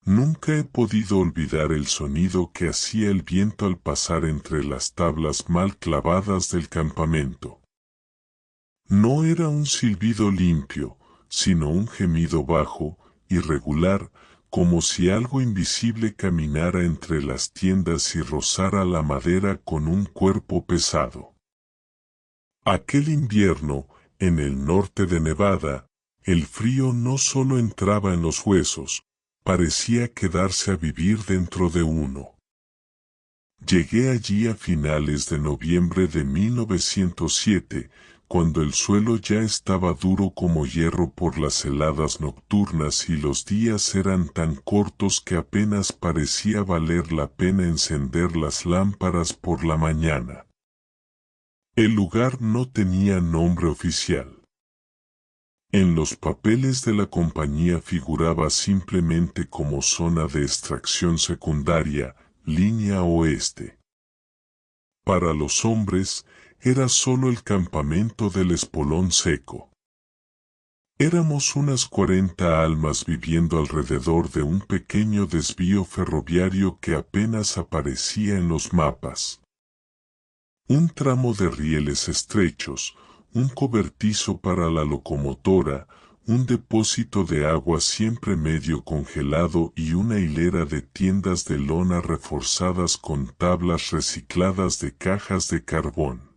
Nunca he podido olvidar el sonido que hacía el viento al pasar entre las tablas mal clavadas del campamento. No era un silbido limpio, sino un gemido bajo, irregular, como si algo invisible caminara entre las tiendas y rozara la madera con un cuerpo pesado. Aquel invierno, en el norte de Nevada, el frío no solo entraba en los huesos, parecía quedarse a vivir dentro de uno. Llegué allí a finales de noviembre de 1907, cuando el suelo ya estaba duro como hierro por las heladas nocturnas y los días eran tan cortos que apenas parecía valer la pena encender las lámparas por la mañana. El lugar no tenía nombre oficial. En los papeles de la compañía figuraba simplemente como zona de extracción secundaria, línea oeste. Para los hombres, era solo el campamento del espolón seco. Éramos unas 40 almas viviendo alrededor de un pequeño desvío ferroviario que apenas aparecía en los mapas. Un tramo de rieles estrechos, un cobertizo para la locomotora, un depósito de agua siempre medio congelado y una hilera de tiendas de lona reforzadas con tablas recicladas de cajas de carbón.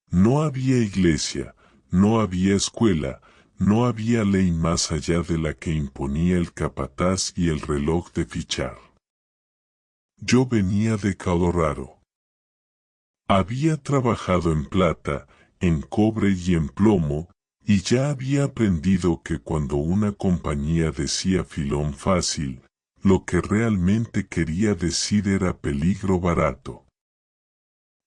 No había iglesia, no había escuela, no había ley más allá de la que imponía el capataz y el reloj de fichar. Yo venía de Colorado. Había trabajado en plata, en cobre y en plomo, y ya había aprendido que cuando una compañía decía filón fácil, lo que realmente quería decir era peligro barato.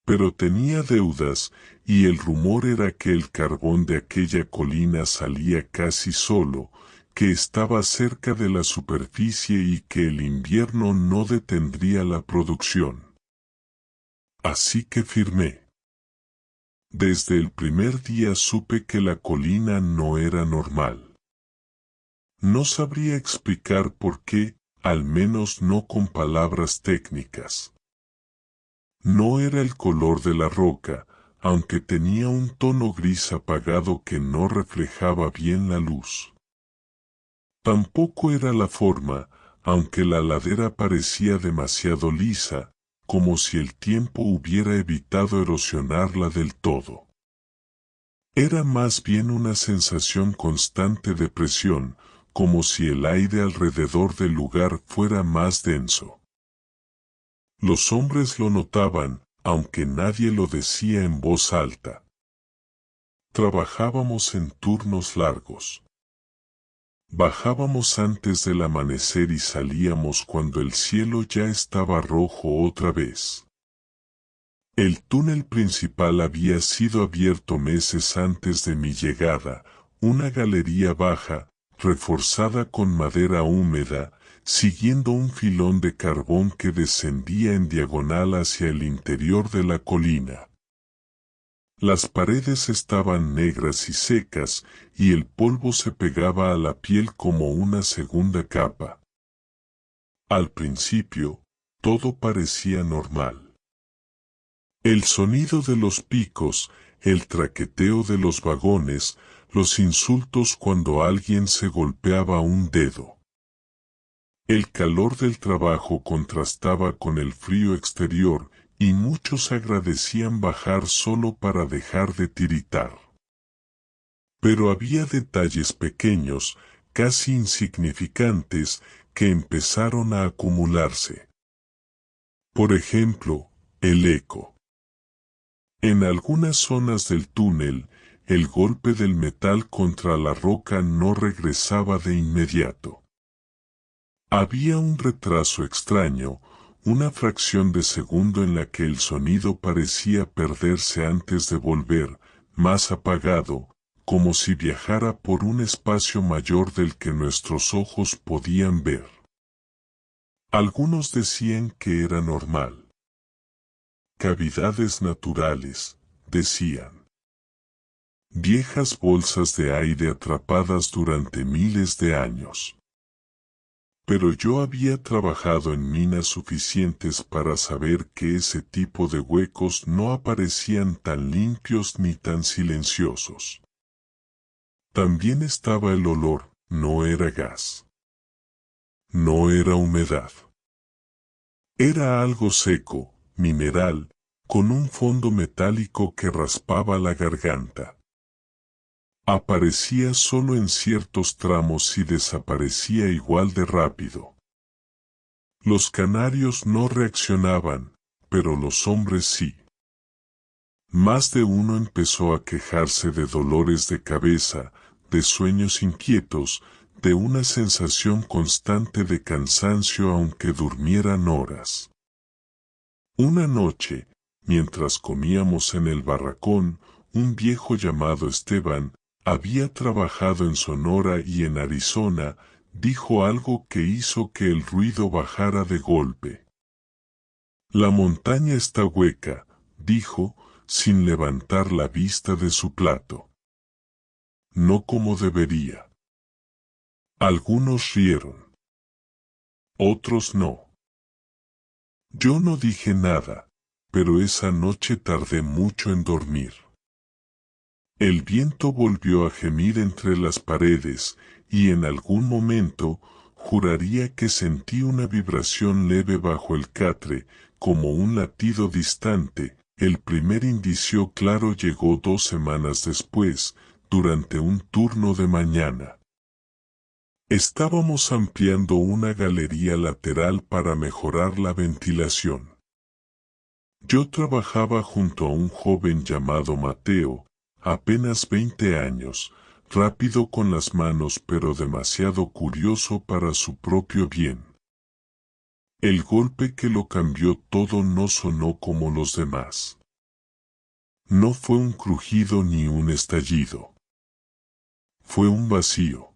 Pero tenía deudas, y el rumor era que el carbón de aquella colina salía casi solo, que estaba cerca de la superficie y que el invierno no detendría la producción. Así que firmé. Desde el primer día supe que la colina no era normal. No sabría explicar por qué, al menos no con palabras técnicas. No era el color de la roca, aunque tenía un tono gris apagado que no reflejaba bien la luz. Tampoco era la forma, aunque la ladera parecía demasiado lisa, como si el tiempo hubiera evitado erosionarla del todo. Era más bien una sensación constante de presión, como si el aire alrededor del lugar fuera más denso. Los hombres lo notaban, aunque nadie lo decía en voz alta. Trabajábamos en turnos largos. Bajábamos antes del amanecer y salíamos cuando el cielo ya estaba rojo otra vez. El túnel principal había sido abierto meses antes de mi llegada, una galería baja, reforzada con madera húmeda, siguiendo un filón de carbón que descendía en diagonal hacia el interior de la colina. Las paredes estaban negras y secas, y el polvo se pegaba a la piel como una segunda capa. Al principio, todo parecía normal. El sonido de los picos, el traqueteo de los vagones, los insultos cuando alguien se golpeaba un dedo. El calor del trabajo contrastaba con el frío exterior, y muchos agradecían bajar solo para dejar de tiritar. Pero había detalles pequeños, casi insignificantes, que empezaron a acumularse. Por ejemplo, el eco. En algunas zonas del túnel, el golpe del metal contra la roca no regresaba de inmediato. Había un retraso extraño, una fracción de segundo en la que el sonido parecía perderse antes de volver, más apagado, como si viajara por un espacio mayor del que nuestros ojos podían ver. Algunos decían que era normal. Cavidades naturales, decían. Viejas bolsas de aire atrapadas durante miles de años. Pero yo había trabajado en minas suficientes para saber que ese tipo de huecos no aparecían tan limpios ni tan silenciosos. También estaba el olor, no era gas. No era humedad. Era algo seco, mineral, con un fondo metálico que raspaba la garganta. Aparecía solo en ciertos tramos y desaparecía igual de rápido. Los canarios no reaccionaban, pero los hombres sí. Más de uno empezó a quejarse de dolores de cabeza, de sueños inquietos, de una sensación constante de cansancio aunque durmieran horas. Una noche, mientras comíamos en el barracón, un viejo llamado Esteban, había trabajado en Sonora y en Arizona, dijo algo que hizo que el ruido bajara de golpe. La montaña está hueca, dijo, sin levantar la vista de su plato. No como debería. Algunos rieron. Otros no. Yo no dije nada, pero esa noche tardé mucho en dormir. El viento volvió a gemir entre las paredes, y en algún momento, juraría que sentí una vibración leve bajo el catre, como un latido distante. El primer indicio claro llegó 2 semanas después, durante un turno de mañana. Estábamos ampliando una galería lateral para mejorar la ventilación. Yo trabajaba junto a un joven llamado Mateo, apenas 20 años, rápido con las manos pero demasiado curioso para su propio bien. El golpe que lo cambió todo no sonó como los demás. No fue un crujido ni un estallido. Fue un vacío.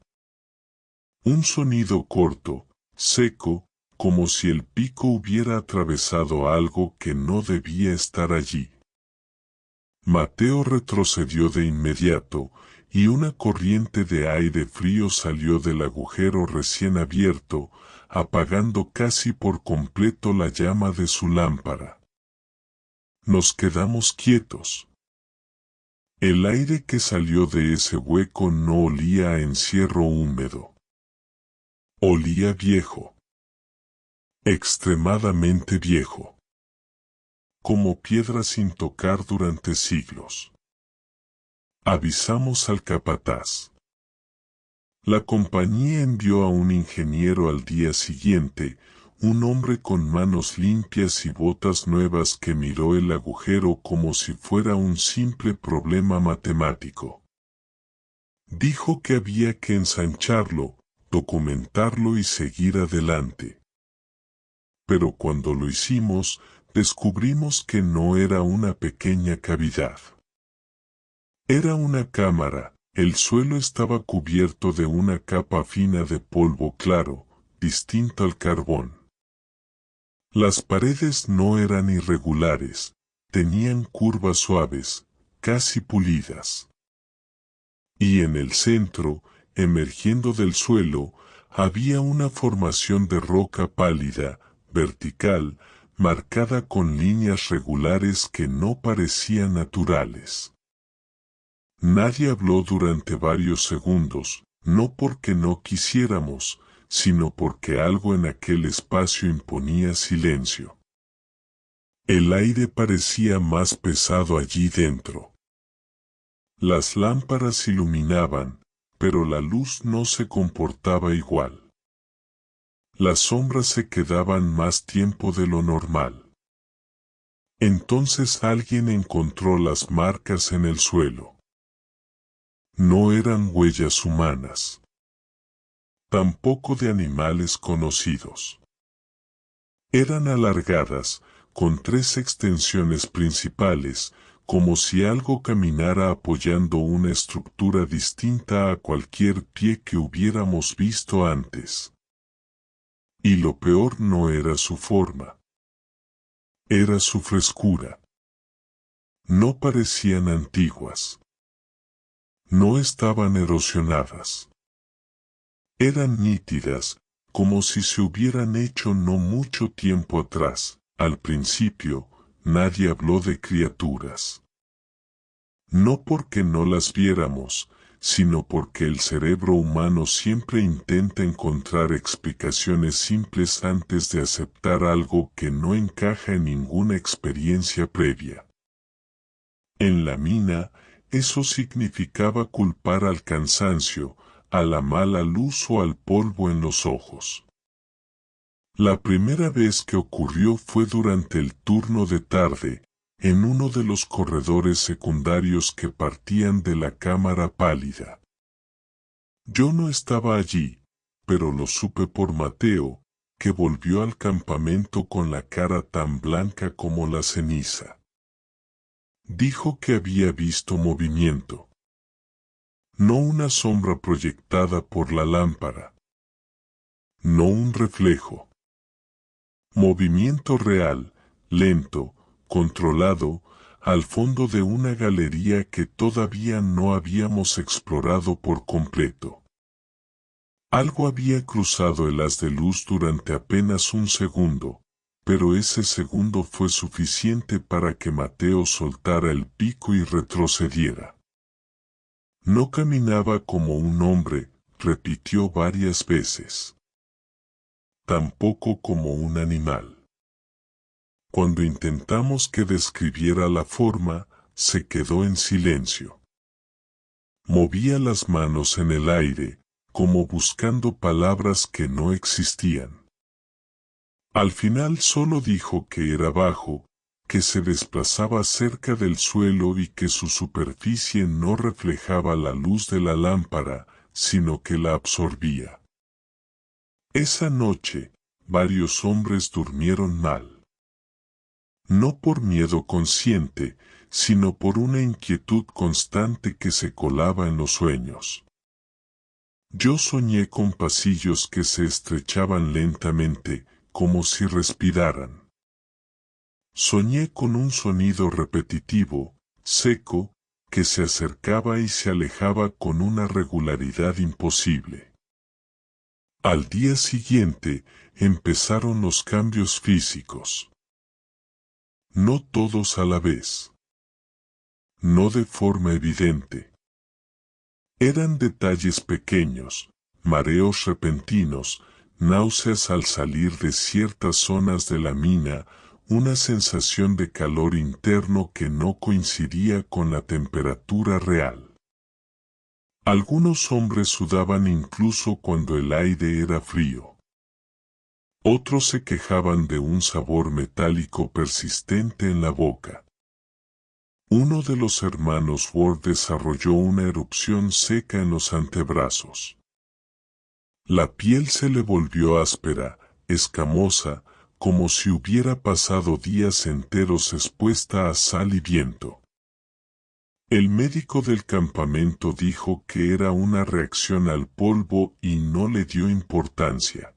Un sonido corto, seco, como si el pico hubiera atravesado algo que no debía estar allí. Mateo retrocedió de inmediato, y una corriente de aire frío salió del agujero recién abierto, apagando casi por completo la llama de su lámpara. Nos quedamos quietos. El aire que salió de ese hueco no olía a encierro húmedo. Olía viejo. Extremadamente viejo. Como piedra sin tocar durante siglos. Avisamos al capataz. La compañía envió a un ingeniero al día siguiente, un hombre con manos limpias y botas nuevas que miró el agujero como si fuera un simple problema matemático. Dijo que había que ensancharlo, documentarlo y seguir adelante. Pero cuando lo hicimos, descubrimos que no era una pequeña cavidad. Era una cámara. El suelo estaba cubierto de una capa fina de polvo claro, distinto al carbón. Las paredes no eran irregulares, tenían curvas suaves, casi pulidas. Y en el centro, emergiendo del suelo, había una formación de roca pálida, vertical, marcada con líneas regulares que no parecían naturales. Nadie habló durante varios segundos, no porque no quisiéramos, sino porque algo en aquel espacio imponía silencio. El aire parecía más pesado allí dentro. Las lámparas iluminaban, pero la luz no se comportaba igual. Las sombras se quedaban más tiempo de lo normal. Entonces alguien encontró las marcas en el suelo. No eran huellas humanas. Tampoco de animales conocidos. Eran alargadas, con 3 extensiones principales, como si algo caminara apoyando una estructura distinta a cualquier pie que hubiéramos visto antes. Y lo peor no era su forma. Era su frescura. No parecían antiguas. No estaban erosionadas. Eran nítidas, como si se hubieran hecho no mucho tiempo atrás. Al principio, nadie habló de criaturas. No porque no las viéramos, sino porque el cerebro humano siempre intenta encontrar explicaciones simples antes de aceptar algo que no encaja en ninguna experiencia previa. En la mina, eso significaba culpar al cansancio, a la mala luz o al polvo en los ojos. La primera vez que ocurrió fue durante el turno de tarde, en uno de los corredores secundarios que partían de la cámara pálida. Yo no estaba allí, pero lo supe por Mateo, que volvió al campamento con la cara tan blanca como la ceniza. Dijo que había visto movimiento. No una sombra proyectada por la lámpara. No un reflejo. Movimiento real, lento, controlado, al fondo de una galería que todavía no habíamos explorado por completo. Algo había cruzado el haz de luz durante apenas un segundo, pero ese segundo fue suficiente para que Mateo soltara el pico y retrocediera. No caminaba como un hombre, repitió varias veces. Tampoco como un animal. Cuando intentamos que describiera la forma, se quedó en silencio. Movía las manos en el aire, como buscando palabras que no existían. Al final solo dijo que era bajo, que se desplazaba cerca del suelo y que su superficie no reflejaba la luz de la lámpara, sino que la absorbía. Esa noche, varios hombres durmieron mal. No por miedo consciente, sino por una inquietud constante que se colaba en los sueños. Yo soñé con pasillos que se estrechaban lentamente, como si respiraran. Soñé con un sonido repetitivo, seco, que se acercaba y se alejaba con una regularidad imposible. Al día siguiente, empezaron los cambios físicos. No todos a la vez. No de forma evidente. Eran detalles pequeños, mareos repentinos, náuseas al salir de ciertas zonas de la mina, una sensación de calor interno que no coincidía con la temperatura real. Algunos hombres sudaban incluso cuando el aire era frío. Otros se quejaban de un sabor metálico persistente en la boca. Uno de los hermanos Ward desarrolló una erupción seca en los antebrazos. La piel se le volvió áspera, escamosa, como si hubiera pasado días enteros expuesta a sal y viento. El médico del campamento dijo que era una reacción al polvo y no le dio importancia.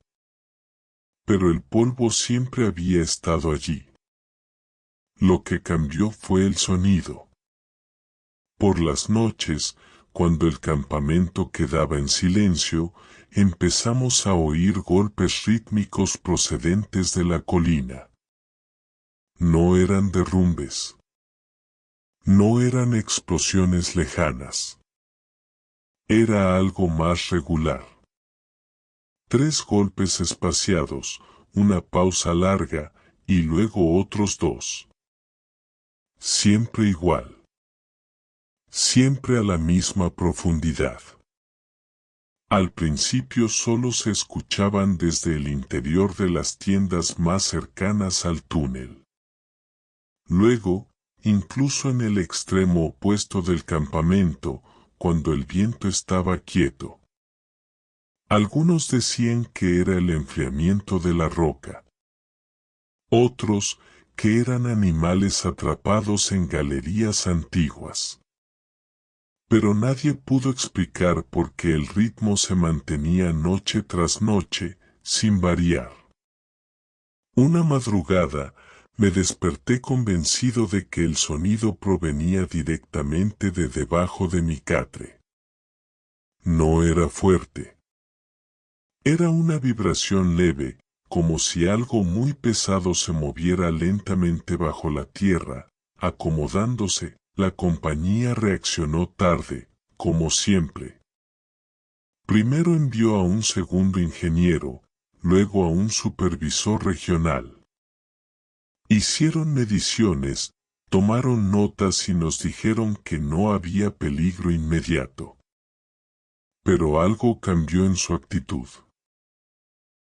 Pero el polvo siempre había estado allí. Lo que cambió fue el sonido. Por las noches, cuando el campamento quedaba en silencio, empezamos a oír golpes rítmicos procedentes de la colina. No eran derrumbes. No eran explosiones lejanas. Era algo más regular. 3 golpes espaciados, una pausa larga, y luego otros 2. Siempre igual. Siempre a la misma profundidad. Al principio solo se escuchaban desde el interior de las tiendas más cercanas al túnel. Luego, incluso en el extremo opuesto del campamento, cuando el viento estaba quieto. Algunos decían que era el enfriamiento de la roca. Otros, que eran animales atrapados en galerías antiguas. Pero nadie pudo explicar por qué el ritmo se mantenía noche tras noche, sin variar. Una madrugada, me desperté convencido de que el sonido provenía directamente de debajo de mi catre. No era fuerte. Era una vibración leve, como si algo muy pesado se moviera lentamente bajo la tierra, acomodándose. La compañía reaccionó tarde, como siempre. Primero envió a un segundo ingeniero, luego a un supervisor regional. Hicieron mediciones, tomaron notas y nos dijeron que no había peligro inmediato. Pero algo cambió en su actitud.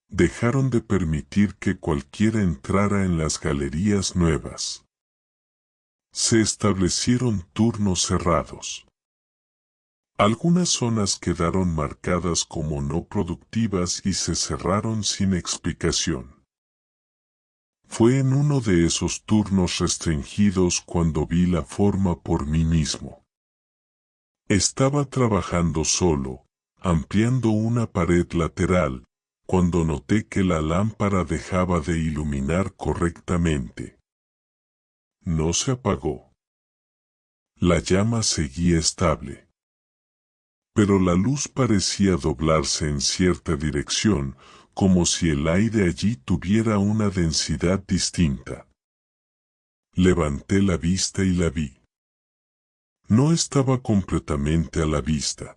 Dejaron de permitir que cualquiera entrara en las galerías nuevas. Se establecieron turnos cerrados. Algunas zonas quedaron marcadas como no productivas y se cerraron sin explicación. Fue en uno de esos turnos restringidos cuando vi la forma por mí mismo. Estaba trabajando solo, ampliando una pared lateral, cuando noté que la lámpara dejaba de iluminar correctamente. No se apagó. La llama seguía estable. Pero la luz parecía doblarse en cierta dirección, como si el aire allí tuviera una densidad distinta. Levanté la vista y la vi. No estaba completamente a la vista.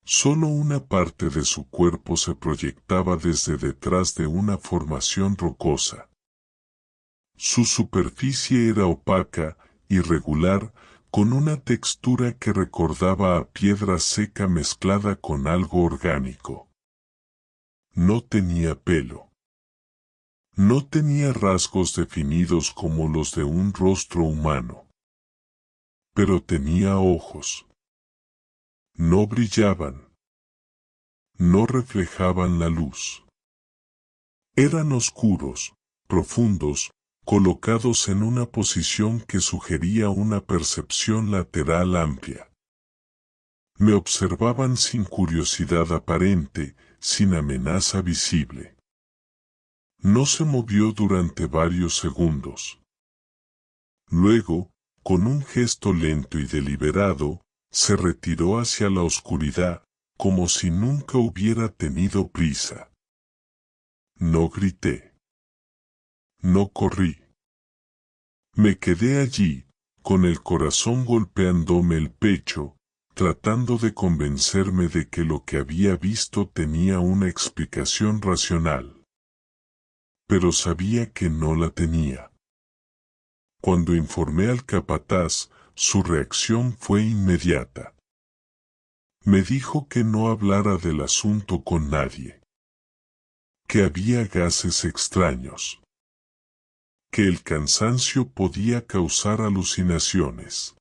Solo una parte de su cuerpo se proyectaba desde detrás de una formación rocosa. Su superficie era opaca, irregular, con una textura que recordaba a piedra seca mezclada con algo orgánico. No tenía pelo. No tenía rasgos definidos como los de un rostro humano. Pero tenía ojos. No brillaban. No reflejaban la luz. Eran oscuros, profundos, colocados en una posición que sugería una percepción lateral amplia. Me observaban sin curiosidad aparente, sin amenaza visible. No se movió durante varios segundos. Luego, con un gesto lento y deliberado, se retiró hacia la oscuridad, como si nunca hubiera tenido prisa. No grité. No corrí. Me quedé allí, con el corazón golpeándome el pecho, tratando de convencerme de que lo que había visto tenía una explicación racional. Pero sabía que no la tenía. Cuando informé al capataz, su reacción fue inmediata. Me dijo que no hablara del asunto con nadie. Que había gases extraños. Que el cansancio podía causar alucinaciones.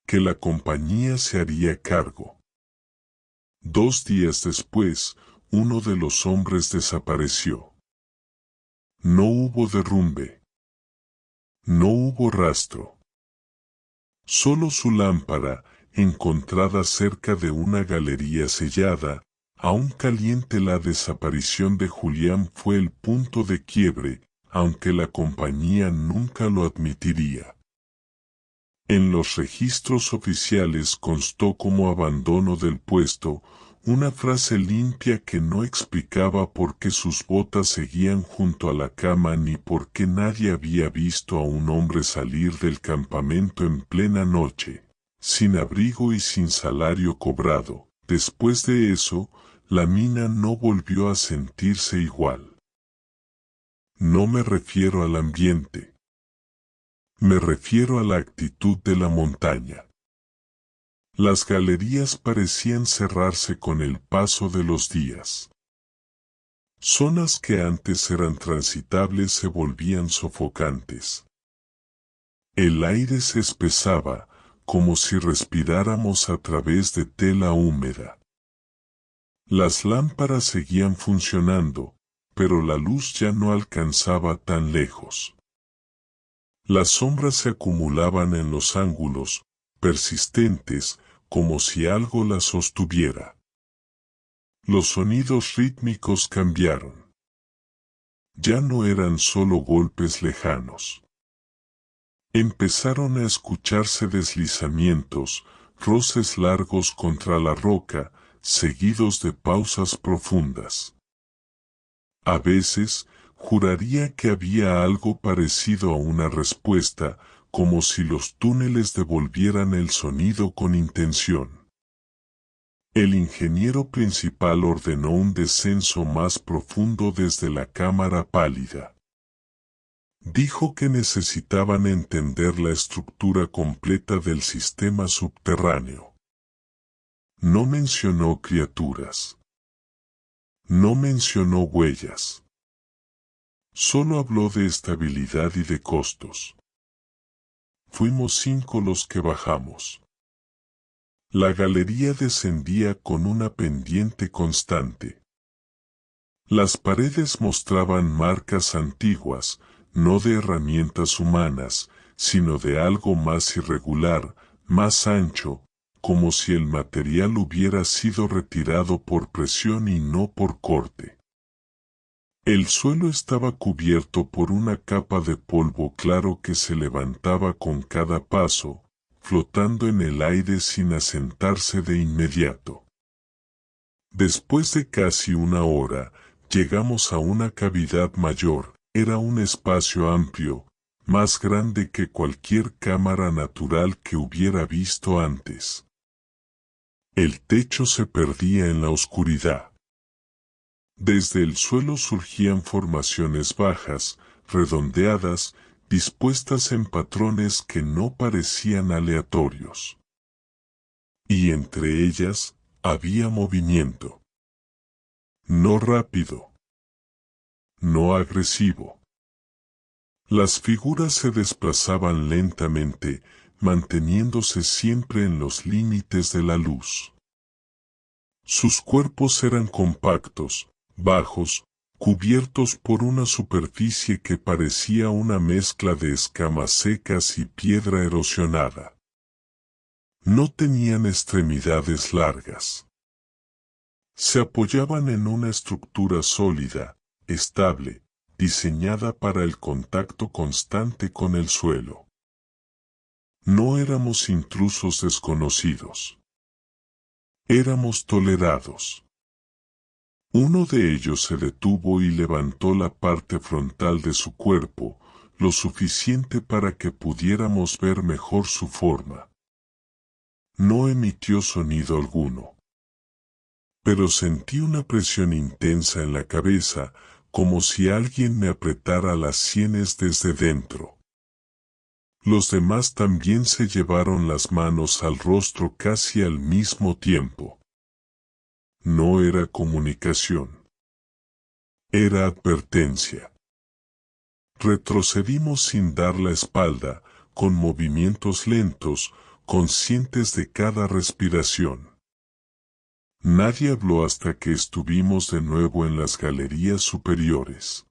Que la compañía se haría cargo. 2 días después, uno de los hombres desapareció. No hubo derrumbe. No hubo rastro. Solo su lámpara, encontrada cerca de una galería sellada, aún caliente. La desaparición de Julián fue el punto de quiebre, aunque la compañía nunca lo admitiría. En los registros oficiales constó como abandono del puesto, una frase limpia que no explicaba por qué sus botas seguían junto a la cama ni por qué nadie había visto a un hombre salir del campamento en plena noche, sin abrigo y sin salario cobrado. Después de eso, la mina no volvió a sentirse igual. No me refiero al ambiente. Me refiero a la actitud de la montaña. Las galerías parecían cerrarse con el paso de los días. Zonas que antes eran transitables se volvían sofocantes. El aire se espesaba, como si respiráramos a través de tela húmeda. Las lámparas seguían funcionando, pero la luz ya no alcanzaba tan lejos. Las sombras se acumulaban en los ángulos, persistentes, como si algo las sostuviera. Los sonidos rítmicos cambiaron. Ya no eran solo golpes lejanos. Empezaron a escucharse deslizamientos, roces largos contra la roca, seguidos de pausas profundas. A veces, juraría que había algo parecido a una respuesta, como si los túneles devolvieran el sonido con intención. El ingeniero principal ordenó un descenso más profundo desde la cámara pálida. Dijo que necesitaban entender la estructura completa del sistema subterráneo. No mencionó criaturas. No mencionó huellas. Solo habló de estabilidad y de costos. Fuimos 5 los que bajamos. La galería descendía con una pendiente constante. Las paredes mostraban marcas antiguas, no de herramientas humanas, sino de algo más irregular, más ancho, como si el material hubiera sido retirado por presión y no por corte. El suelo estaba cubierto por una capa de polvo claro que se levantaba con cada paso, flotando en el aire sin asentarse de inmediato. Después de casi una hora, llegamos a una cavidad mayor. Era un espacio amplio, más grande que cualquier cámara natural que hubiera visto antes. El techo se perdía en la oscuridad. Desde el suelo surgían formaciones bajas, redondeadas, dispuestas en patrones que no parecían aleatorios. Y entre ellas, había movimiento. No rápido. No agresivo. Las figuras se desplazaban lentamente, manteniéndose siempre en los límites de la luz. Sus cuerpos eran compactos, bajos, cubiertos por una superficie que parecía una mezcla de escamas secas y piedra erosionada. No tenían extremidades largas. Se apoyaban en una estructura sólida, estable, diseñada para el contacto constante con el suelo. No éramos intrusos desconocidos. Éramos tolerados. Uno de ellos se detuvo y levantó la parte frontal de su cuerpo, lo suficiente para que pudiéramos ver mejor su forma. No emitió sonido alguno. Pero sentí una presión intensa en la cabeza, como si alguien me apretara las sienes desde dentro. Los demás también se llevaron las manos al rostro casi al mismo tiempo. No era comunicación. Era advertencia. Retrocedimos sin dar la espalda, con movimientos lentos, conscientes de cada respiración. Nadie habló hasta que estuvimos de nuevo en las galerías superiores.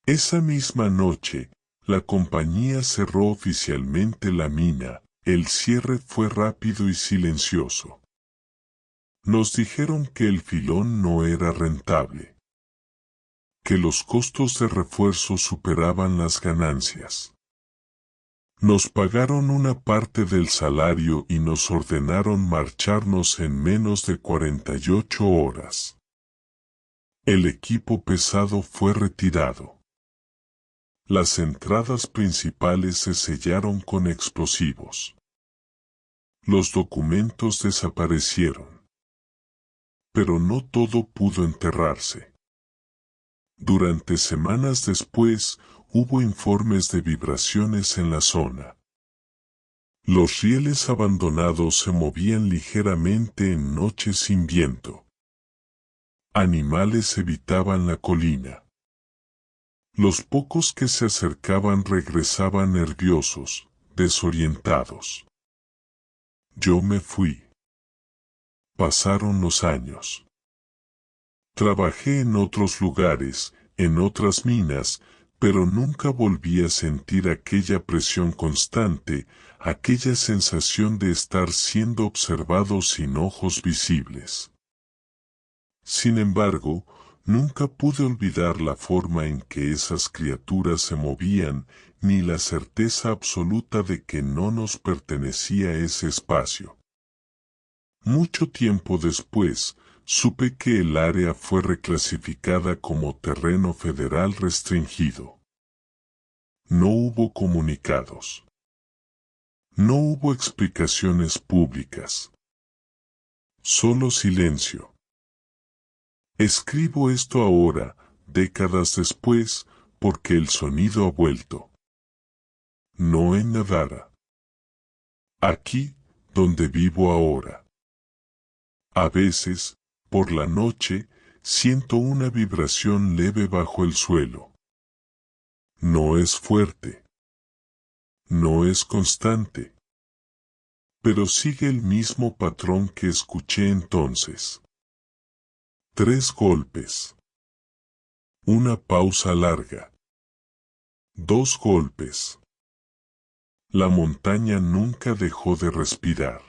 Esa misma noche, la compañía cerró oficialmente la mina. El cierre fue rápido y silencioso. Nos dijeron que el filón no era rentable, que los costos de refuerzo superaban las ganancias. Nos pagaron una parte del salario y nos ordenaron marcharnos en menos de 48 horas. El equipo pesado fue retirado. Las entradas principales se sellaron con explosivos. Los documentos desaparecieron. Pero no todo pudo enterrarse. Durante semanas después, hubo informes de vibraciones en la zona. Los rieles abandonados se movían ligeramente en noches sin viento. Animales evitaban la colina. Los pocos que se acercaban regresaban nerviosos, desorientados. Yo me fui. Pasaron los años. Trabajé en otros lugares, en otras minas, pero nunca volví a sentir aquella presión constante, aquella sensación de estar siendo observado sin ojos visibles. Sin embargo, nunca pude olvidar la forma en que esas criaturas se movían, ni la certeza absoluta de que no nos pertenecía ese espacio. Mucho tiempo después, supe que el área fue reclasificada como terreno federal restringido. No hubo comunicados. No hubo explicaciones públicas. Solo silencio. Escribo esto ahora, décadas después, porque el sonido ha vuelto. No en Nevada. Aquí, donde vivo ahora. A veces, por la noche, siento una vibración leve bajo el suelo. No es fuerte. No es constante. Pero sigue el mismo patrón que escuché entonces. 3 golpes. Una pausa larga. 2 golpes. La montaña nunca dejó de respirar.